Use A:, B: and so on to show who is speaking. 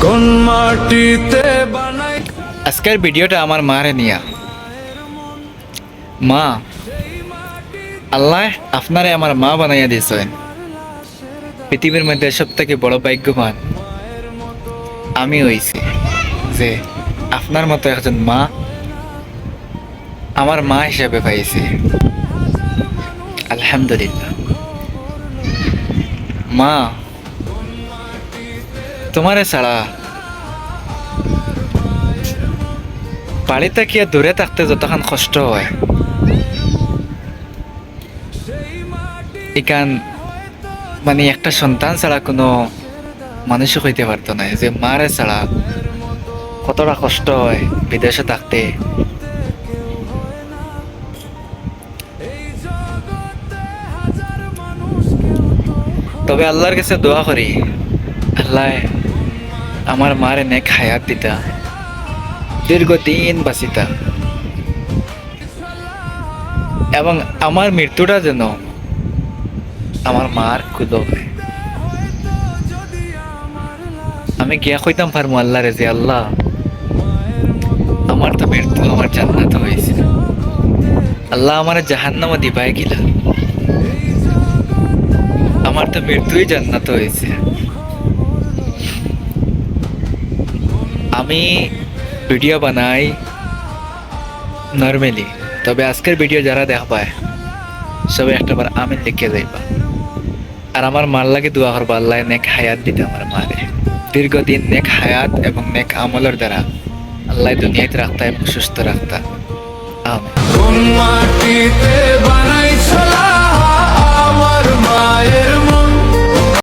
A: কোন মাটিতে বানাই।
B: আজকের ভিডিওটা আমার মারে নিয়া। মা, আল্লাহ আপনারে আমার মা বানাইয়া দিয়েছেন। পৃথিবীর মধ্যে সব থেকে বড় ভাগ্যবান আমি হইছি যে আপনার মতো একজন মা আমার মা হিসেবে পাইছি। আলহামদুলিল্লাহ। মা, তোমারে ছাড়া বাড়িতে কি দূরে থাকতে যতক্ষণ কষ্ট হয়, এখান মানে একটা সন্তান ছাড়া কোনো মানুষও হইতে পারতো না যে মারে ছাড়া কতটা কষ্ট হয় বিদেশে থাকতে। তবে আল্লাহর কাছে দোয়া করি, আল্লাহ আমার মারে নেক হায়াত দিতা, দীর্ঘদিন বাঁচিতা, এবং আমার মৃত্যুটা যেন আমার মার কুলো হয়। আমি গিয়া কইতাম পারবো আল্লাহরে যে আল্লাহ আমার তো মৃত্যু আমার জান্নাত হয়েছে, আল্লাহ আমার জাহান্নামে দিবাই গিলা, আমার তো মৃত্যুই জান্নাত হয়েছে। আমি ভিডিও বানাই নর্মালি, তবে আজকের ভিডিও যারা দেখবায় সবাই একটাবার আমি লিখে যাইবা, আর আমার মার লাগে দোয়া করবা আল্লাহ নেক হায়াত দিতে আমার মারে, দীর্ঘদিন নেক হায়াত এবং নেক আমলের দ্বারা আল্লাহ দুনিয়াতে রাখতা এবং সুস্থ রাখতা। আমিন।
A: কোন মাটিতে বানাই